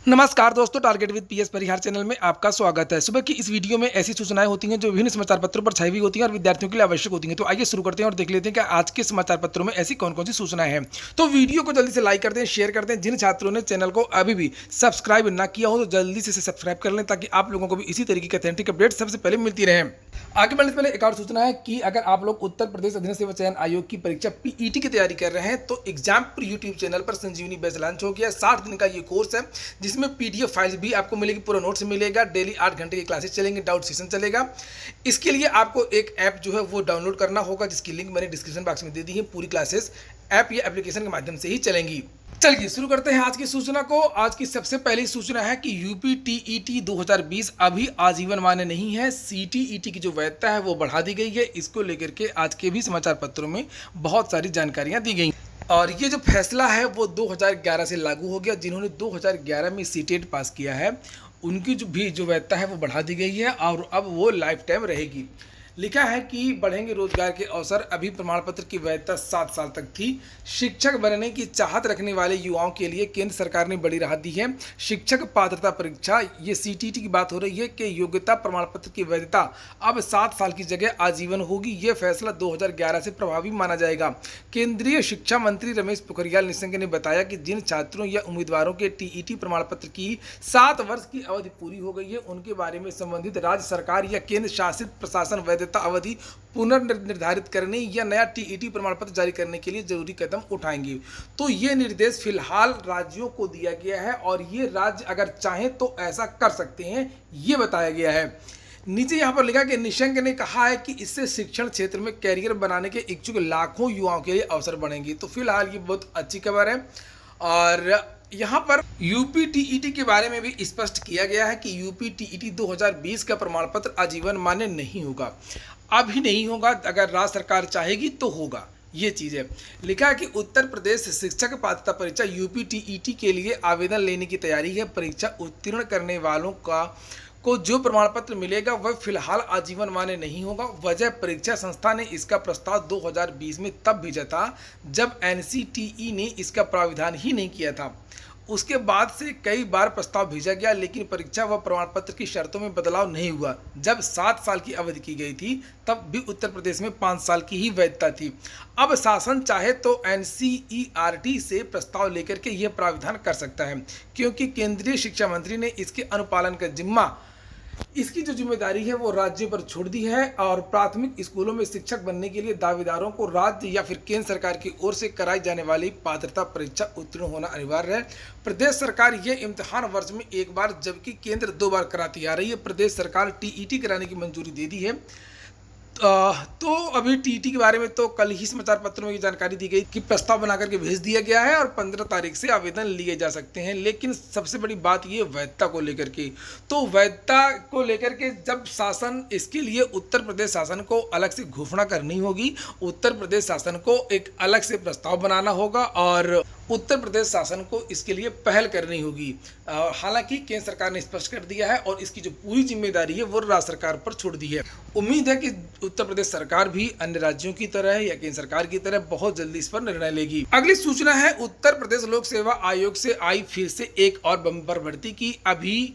नमस्कार दोस्तों, target with PS Parihar channel में आपका स्वागत है। सुबह की इस वीडियो में ऐसी सूचनाएं होती हैं जो विभिन्न समाचार पत्रों पर छाई हुई होती हैं और विद्यार्थियों के लिए आवश्यक होती हैं। तो आइए शुरू करते हैं और देख लेते हैं कि आज के समाचार पत्रों में ऐसी कौन कौन सी सूचनाएं हैं। तो वीडियो को जल्दी से लाइक कर दें, शेयर कर दें। जिन छात्रों ने चैनल को अभी भी सब्सक्राइब ना किया हो तो जल्दी से सब्सक्राइब कर लें ताकि आप लोगों को भी इसी तरीके की अथेंटिक अपडेट सबसे पहले मिलती रहे। आगे बढ़ने से पहले एक और सूचना है कि अगर आप लोग उत्तर प्रदेश अधीन सेवा चयन आयोग की परीक्षा पीईटी की तैयारी कर रहे हैं तो एग्जाम पर यूट्यूब चैनल पर संजीवनी बैच लॉन्च हो गया। 60 दिन का ये कोर्स है जिसमें पीडीएफ फाइल्स भी आपको मिलेगी, पूरा नोट्स मिलेगा, डेली 8 घंटे की क्लासेस चलेंगे, डाउट सेशन चलेगा। इसके लिए आपको एक ऐप जो है वो डाउनलोड करना होगा जिसकी लिंक मैंने डिस्क्रिप्शन बॉक्स में दे दी है। पूरी क्लासेस ऐप या एप्लीकेशन के माध्यम से ही चलेंगी। चलिए शुरू करते हैं आज की सूचना को। आज की सबसे पहली सूचना है कि यूपी टीईटी 2020 अभी आजीवन मान्य नहीं है। सीटीईटी की जो वैधता है वो बढ़ा दी गई है। इसको लेकर के आज के भी समाचार पत्रों में बहुत सारी जानकारियां दी गई और ये जो फैसला है वो 2011 से लागू हो गया। जिन्होंने 2011 में सीटेट पास किया है उनकी जो वैधता है वो बढ़ा दी गई है और अब वो लाइफ टाइम रहेगी। लिखा है कि बढ़ेंगे रोजगार के अवसर। अभी प्रमाण पत्र की वैधता 7 साल तक थी। शिक्षक बनने की चाहत रखने वाले युवाओं के लिए केंद्र सरकार ने बड़ी राहत दी है। शिक्षक पात्रता परीक्षा, ये सीटीटी की बात हो रही है कि योग्यता प्रमाण पत्र की वैधता अब 7 साल की जगह आजीवन होगी। ये फैसला 2011 से प्रभावी माना जाएगा। केंद्रीय शिक्षा मंत्री रमेश पोखरियाल निशंक ने बताया कि जिन छात्रों या उम्मीदवारों के टीईटी प्रमाण पत्र की 7 वर्ष की अवधि पूरी हो गई है उनके बारे में संबंधित राज्य सरकार या केंद्र शासित प्रशासन वैधता अवधि पुनर्निर्धारित करने या नया टीईटी प्रमाण पत्र जारी करने के लिए जरूरी कदम उठाएंगे। तो ये निर्देश फिलहाल राज्यों को दिया गया है और ये राज्य अगर चाहें तो ऐसा कर सकते हैं, ये बताया गया है। नीचे यहाँ पर लिखा कि निशंक ने कहा है कि इससे शिक्षण क्षेत्र में कैरियर बनाने के इच्छुक लाखों युवाओं के लिए अवसर बढ़ेंगे। तो फिलहाल ये बहुत अच्छी खबर है। और यहाँ पर यूपी टीईटी के बारे में भी स्पष्ट किया गया है कि यूपी टीईटी 2020 का प्रमाण पत्र आजीवन मान्य नहीं होगा। अभी नहीं होगा, अगर राज्य सरकार चाहेगी तो होगा। ये चीज़ है। लिखा है कि उत्तर प्रदेश शिक्षक पात्रता परीक्षा यूपी टीईटी के लिए आवेदन लेने की तैयारी है। परीक्षा उत्तीर्ण करने वालों को जो प्रमाण पत्र मिलेगा वह फिलहाल आजीवन मान्य नहीं होगा। वजह, परीक्षा संस्था ने इसका प्रस्ताव 2020 में तब भेजा था जब एनसीटीई ने इसका प्राविधान ही नहीं किया था। उसके बाद से कई बार प्रस्ताव भेजा गया लेकिन परीक्षा व प्रमाण पत्र की शर्तों में बदलाव नहीं हुआ। जब 7 साल की अवधि की गई थी तब भी उत्तर प्रदेश में 5 साल की ही वैधता थी। अब शासन चाहे तो एनसीईआरटी से प्रस्ताव लेकर के यह प्राविधान कर सकता है क्योंकि केंद्रीय शिक्षा मंत्री ने इसके अनुपालन का जिम्मा, इसकी जो जिम्मेदारी है वो राज्यों पर छोड़ दी है। और प्राथमिक स्कूलों में शिक्षक बनने के लिए दावेदारों को राज्य या फिर केंद्र सरकार की ओर से कराई जाने वाली पात्रता परीक्षा उत्तीर्ण होना अनिवार्य है। प्रदेश सरकार ये इम्तिहान वर्ष में एक बार जबकि केंद्र 2 बार कराती आ रही है। प्रदेश सरकार टीईटी कराने की मंजूरी दे दी है। तो अभी टीईटी के बारे में तो कल ही समाचार पत्रों में ये जानकारी दी गई कि प्रस्ताव बना करके भेज दिया गया है और 15 तारीख से आवेदन लिए जा सकते हैं। लेकिन सबसे बड़ी बात ये वैधता को लेकर के, तो वैधता को लेकर के जब शासन, इसके लिए उत्तर प्रदेश शासन को अलग से घोषणा करनी होगी। उत्तर प्रदेश शासन को एक अलग से प्रस्ताव बनाना होगा और उत्तर प्रदेश शासन को इसके लिए पहल करनी होगी। हालांकि केंद्र सरकार ने स्पष्ट कर दिया है और इसकी जो पूरी जिम्मेदारी है वो राज्य सरकार पर छोड़ दी है। उम्मीद है कि उत्तर प्रदेश सरकार भी अन्य राज्यों की तरह या केंद्र सरकार की तरह बहुत जल्दी इस पर निर्णय लेगी। अगली सूचना है उत्तर प्रदेश लोक सेवा आयोग से आई फिर से एक और बम्पर भर्ती की। अभी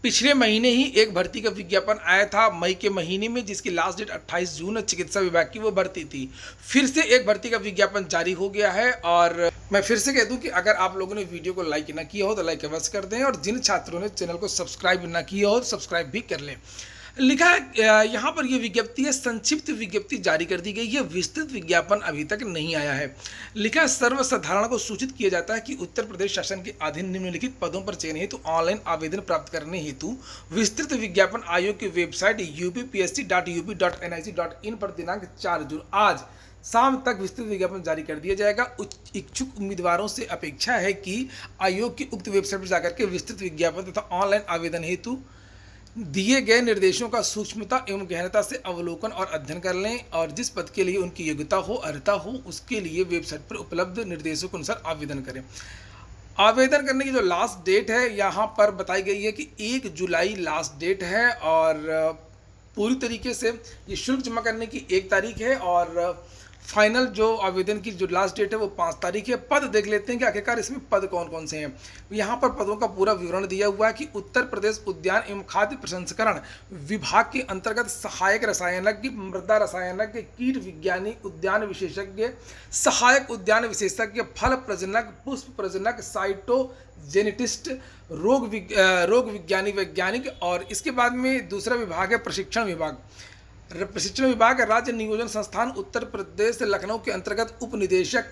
पिछले महीने ही एक भर्ती का विज्ञापन आया था मई के महीने में, जिसकी लास्ट डेट 28 जून है। चिकित्सा विभाग की वो भर्ती थी। फिर से एक भर्ती का विज्ञापन जारी हो गया है और मैं फिर से कह दूं कि अगर आप लोगों ने वीडियो को लाइक ना किया हो तो लाइक अवश्य कर दें और जिन छात्रों ने चैनल को सब्सक्राइब ना किया हो तो सब्सक्राइब भी कर लें। लिखा है यहाँ पर यह विज्ञप्ति है, संक्षिप्त विज्ञप्ति जारी कर दी गई है। विस्तृत विज्ञापन अभी तक नहीं आया है। लिखा है, सर्वसाधारण को सूचित किया जाता है कि उत्तर प्रदेश शासन के अधीन निम्नलिखित पदों पर चयन हेतु ऑनलाइन आवेदन प्राप्त करने हेतु विस्तृत विज्ञापन आयोग की वेबसाइट uppsc.up.nic.in पर दिनांक 4 जून आज शाम तक विस्तृत विज्ञापन जारी कर दिया जाएगा। इच्छुक उम्मीदवारों से अपेक्षा है कि आयोग की उक्त वेबसाइट पर जाकर के विस्तृत विज्ञापन तथा ऑनलाइन आवेदन हेतु दिए गए निर्देशों का सूक्ष्मता एवं गहनता से अवलोकन और अध्ययन कर लें और जिस पद के लिए उनकी योग्यता हो, अर्हता हो, उसके लिए वेबसाइट पर उपलब्ध निर्देशों के अनुसार आवेदन करें। आवेदन करने की जो लास्ट डेट है यहाँ पर बताई गई है कि 1 जुलाई लास्ट डेट है और पूरी तरीके से ये शुल्क जमा करने की 1 तारीख है और फाइनल जो आवेदन की जो लास्ट डेट है वो 5 तारीख है। पद देख लेते हैं कि आखिरकार इसमें पद कौन कौन से हैं। यहाँ पर पदों का पूरा विवरण दिया हुआ है कि उत्तर प्रदेश उद्यान एवं खाद्य प्रसंस्करण विभाग के अंतर्गत सहायक रसायनज्ञ, मृदा रसायनज्ञ, कीट विज्ञानी, उद्यान विशेषज्ञ, सहायक उद्यान विशेषज्ञ, फल प्रजनक, पुष्प प्रजनक, साइटोजेनेटिस्ट, रोग विज्ञानी वैज्ञानिक। और इसके बाद में दूसरा विभाग है प्रशिक्षण विभाग। प्रशिक्षण विभाग राज्य नियोजन संस्थान उत्तर प्रदेश लखनऊ के अंतर्गत उप निदेशक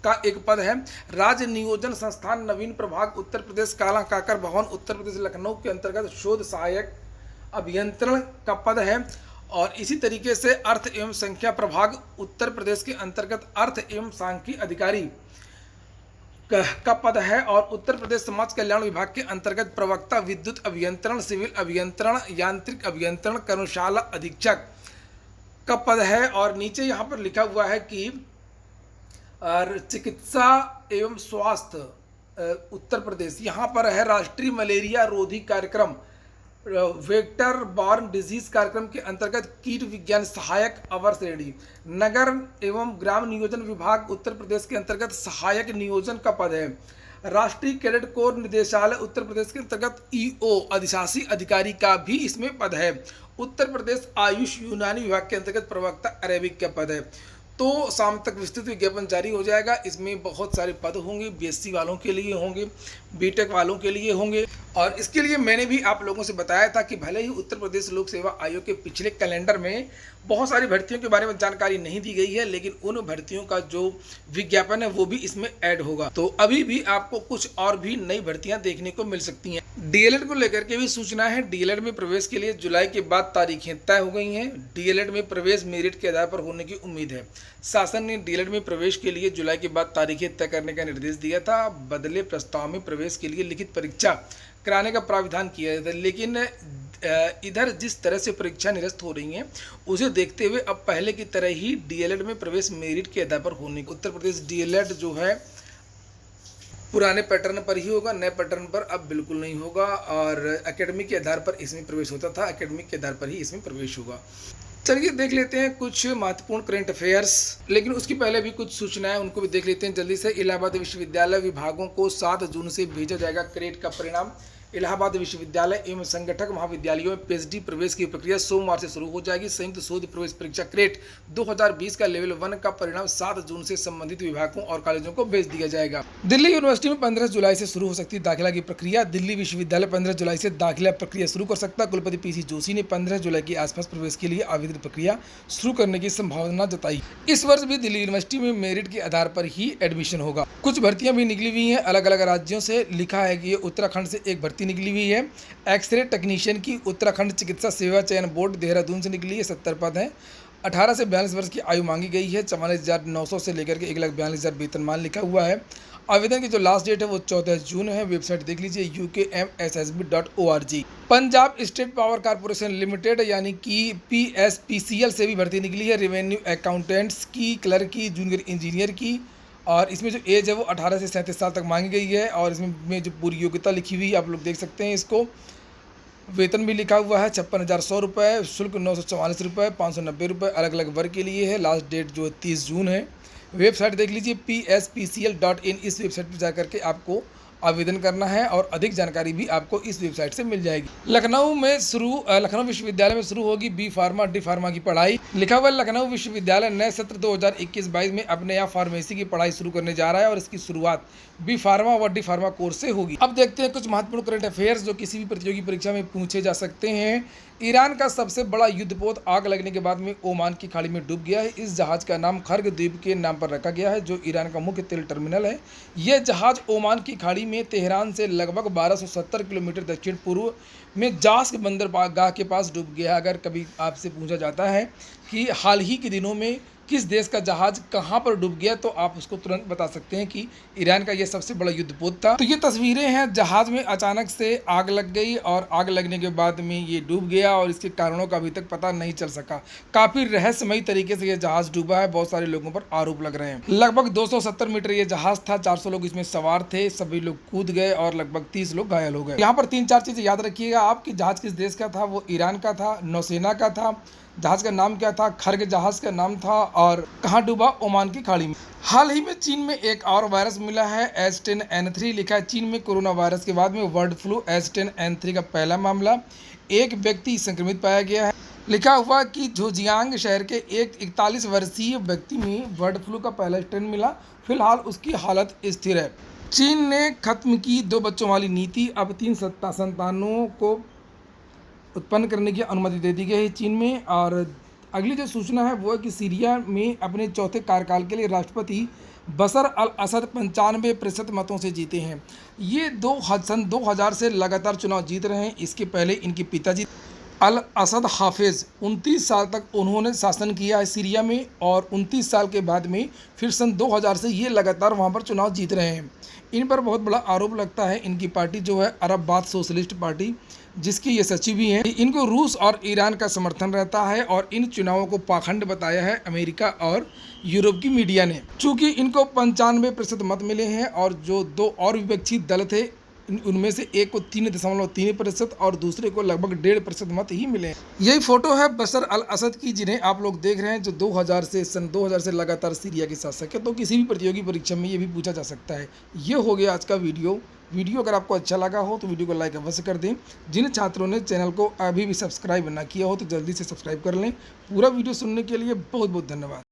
का एक पद है। राज्य नियोजन संस्थान नवीन प्रभाग उत्तर प्रदेश काला काकर भवन उत्तर प्रदेश लखनऊ के अंतर्गत शोध सहायक अभियंत्रण का पद है। और इसी तरीके से अर्थ एवं संख्या प्रभाग उत्तर प्रदेश के अंतर्गत अर्थ एवं सांख्यिकी अधिकारी का पद है। और उत्तर प्रदेश समाज कल्याण विभाग के अंतर्गत प्रवक्ता, विद्युत अभियंत्रण, सिविल अभियंत्रण, यांत्रिक अभियंत्रण, कर्मशाला अधीक्षक का पद है। और नीचे यहाँ पर लिखा हुआ है कि चिकित्सा एवं स्वास्थ्य उत्तर प्रदेश, यहाँ पर है राष्ट्रीय मलेरिया रोधी कार्यक्रम, वेक्टर बॉर्न डिजीज कार्यक्रम के अंतर्गत कीट विज्ञान सहायक अवर श्रेणी। नगर एवं ग्राम नियोजन विभाग उत्तर प्रदेश के अंतर्गत सहायक नियोजन का पद है। राष्ट्रीय कैडेट कोर निदेशालय उत्तर प्रदेश के अंतर्गत ईओ अधिशासी अधिकारी का भी इसमें पद है। उत्तर प्रदेश आयुष यूनानी विभाग के अंतर्गत प्रवक्ता अरेबिक का पद है। तो शाम तक विस्तृत विज्ञापन जारी हो जाएगा। इसमें बहुत सारे पद होंगे, बीएससी वालों के लिए होंगे, बीटेक वालों के लिए होंगे। और इसके लिए मैंने भी आप लोगों से बताया था कि भले ही उत्तर प्रदेश लोक सेवा आयोग के पिछले कैलेंडर में बहुत सारी भर्तियों के बारे में जानकारी नहीं दी गई है, लेकिन उन भर्तियों का जो विज्ञापन है वो भी इसमें ऐड होगा। तो अभी भी आपको कुछ और भी नई भर्तियां देखने को मिल सकती हैं। डीएलएड को लेकर के भी सूचना है। डीएलएड में प्रवेश के लिए जुलाई के बाद तारीखें तय हो गई हैं। डीएलएड में प्रवेश मेरिट के आधार पर होने की उम्मीद है। शासन ने डीएलएड में प्रवेश के लिए जुलाई के बाद तारीखें तय करने का निर्देश दिया था। बदले प्रस्ताव में प्रवेश के लिए लिखित परीक्षा कराने का प्राविधान किया था, लेकिन इधर जिस तरह से परीक्षा निरस्त हो रही हैं उसे देखते हुए अब पहले की तरह ही डीएलएड में प्रवेश मेरिट के आधार पर होने। उत्तर प्रदेश डीएलएड जो है पुराने पैटर्न पर ही होगा, नए पैटर्न पर अब बिल्कुल नहीं होगा। और एकेडमिक के आधार पर इसमें प्रवेश होता था, एकेडमिक के आधार पर ही इसमें प्रवेश होगा। चलिए देख लेते हैं कुछ महत्वपूर्ण करंट अफेयर्स, लेकिन उसकी पहले भी कुछ सूचनाएं उनको भी देख लेते हैं जल्दी से। इलाहाबाद विश्वविद्यालय विभागों को 7 जून से भेजा जाएगा क्रेट का परिणाम। इलाहाबाद विश्वविद्यालय एवं संगठक महाविद्यालयों में पीएचडी प्रवेश की प्रक्रिया सोमवार से शुरू हो जाएगी। संयुक्त शोध प्रवेश परीक्षा क्रेट 2020 का लेवल 1 का परिणाम 7 जून से संबंधित विभागों और कॉलेजों को भेज दिया जाएगा। दिल्ली यूनिवर्सिटी में 15 जुलाई से शुरू हो सकती है दाखिला की प्रक्रिया। दिल्ली विश्वविद्यालय 15 जुलाई से दाखिला प्रक्रिया शुरू कर सकता है। कुलपति पीसी जोशी ने 15 जुलाई के आसपास प्रवेश के लिए आवेदन प्रक्रिया शुरू करने की संभावना जताई। इस वर्ष भी दिल्ली यूनिवर्सिटी में मेरिट के आधार पर ही एडमिशन होगा। कुछ भर्तियां भी निकली हुई हैं अलग अलग राज्यों से। लिखा है कि उत्तराखंड से एक भर्ती निकली हुई है एक्सरे टेक्नीशियन की। उत्तराखंड चिकित्सा सेवा चयन बोर्ड देहरादून से निकली है। 70 पद हैं। 18 से 42 वर्ष की आयु मांगी गई है। 44,900 से लेकर के 1,42,000 वेतनमान लिखा हुआ है। आवेदन की जो लास्ट डेट है वो 14 जून है। वेबसाइट देख लीजिए ukmssb.org। Punjab state power corporation limited यानी कि PSPCL से भी भर्ती निकली है। रेवेन्यू अकाउंटेंट्स की, क्लर्क की, जूनियर इंजीनियर की। और इसमें जो एज है वो 18 से 37 साल तक मांगी गई है। और इसमें जो पूरी योग्यता लिखी हुई है आप लोग देख सकते हैं इसको। वेतन भी लिखा हुआ है 56,100 रुपये, शुल्क 944 रुपये, 590 रुपये अलग अलग वर्ग के लिए है। लास्ट डेट जो है 30 जून है। वेबसाइट देख लीजिए pspcl.in। इस वेबसाइट पर जाकर के आपको आवेदन करना है और अधिक जानकारी भी आपको इस वेबसाइट से मिल जाएगी। लखनऊ विश्वविद्यालय में शुरू होगी बी फार्मा डी फार्मा की पढ़ाई। लिखा हुआ लखनऊ विश्वविद्यालय नए सत्र 2021-22 में अपने यहाँ फार्मेसी की पढ़ाई शुरू करने जा रहा है और इसकी शुरुआत बी फार्मा व डी फार्मा कोर्स से होगी। अब देखते हैं कुछ महत्वपूर्ण करंट अफेयर्स जो किसी भी प्रतियोगी परीक्षा में पूछे जा सकते हैं। ईरान का सबसे बड़ा युद्धपोत आग लगने के बाद में ओमान की खाड़ी में डूब गया है। इस जहाज का नाम खर्ग द्वीप के नाम पर रखा गया है जो ईरान का मुख्य तेल टर्मिनल है। यह जहाज ओमान की खाड़ी में तेहरान से लगभग 1270 किलोमीटर दक्षिण पूर्व में जास्क बंदरगाह के पास डूब गया। अगर कभी आपसे पूछा जाता है कि हाल ही के दिनों में किस देश का जहाज कहां पर डूब गया तो आप उसको तुरंत बता सकते हैं कि ईरान का यह सबसे बड़ा युद्धपोत था। तो ये तस्वीरें हैं, जहाज में अचानक से आग लग गई और आग लगने के बाद में ये डूब गया और इसके कारणों का अभी तक पता नहीं चल सका। काफी रहस्यमयी तरीके से यह जहाज डूबा है। बहुत सारे लोगों पर आरोप लग रहे हैं। लगभग 270 मीटर ये जहाज था। 400 लोग इसमें सवार थे। सभी लोग कूद गए और लगभग 30 लोग घायल हो गए। यहाँ पर 3-4 चीजें याद रखिएगा आप कि जहाज किस देश का था। वो ईरान का था, नौसेना का था, जहाज़ का नाम क्या था? खर्ग जहाज़ का नाम था। और कहाँ डूबा? ओमान की खाड़ी में। हाल ही में चीन में एक और वायरस मिला है, H10N3 लिखा है। चीन में कोरोना वायरस के बाद में बर्ड फ्लू H10N3 का पहला मामला, एक व्यक्ति संक्रमित पाया गया है। लिखा हुआ कि झोजियांग शहर के एक 41 वर्षीय व्यक्ति में बर्ड फ्लू का पहला स्ट्रेन मिला। फिलहाल उसकी हालत स्थिर है। चीन ने खत्म की 2 बच्चों वाली नीति, अब 3 संतानों को उत्पन्न करने की अनुमति दे दी गई है चीन में। और अगली जो सूचना है वो है कि सीरिया में अपने चौथे कार्यकाल के लिए राष्ट्रपति बशर अल असद 95% मतों से जीते हैं। ये सन 2000 से लगातार चुनाव जीत रहे हैं। इसके पहले इनके पिताजी अल असद हाफिज 29 साल तक उन्होंने शासन किया है सीरिया में, और 29 साल के बाद में फिर सन 2000 से ये लगातार वहाँ पर चुनाव जीत रहे हैं। इन पर बहुत बड़ा आरोप लगता है, इनकी पार्टी जो है अरब बाथ सोशलिस्ट पार्टी, जिसके ये सचिव भी हैं, इनको रूस और ईरान का समर्थन रहता है। और इन चुनावों को पाखंड बताया है अमेरिका और यूरोप की मीडिया ने। चूँकि इनको 95% मत मिले हैं, और जो 2 और विपक्षी दल थे उनमें से एक को 3.3% और दूसरे को लगभग 1.5% मत ही मिले हैं। यही फोटो है बशर अल असद की, जिन्हें आप लोग देख रहे हैं, जो सन 2000 से लगातार सीरिया के शासक है। तो किसी भी प्रतियोगी परीक्षा में ये भी पूछा जा सकता है। ये हो गया आज का वीडियो अगर आपको अच्छा लगा हो तो वीडियो को लाइक अवश्य कर दें। जिन छात्रों ने चैनल को अभी भी सब्सक्राइब ना किया हो तो जल्दी से सब्सक्राइब कर लें। पूरा वीडियो सुनने के लिए बहुत बहुत धन्यवाद।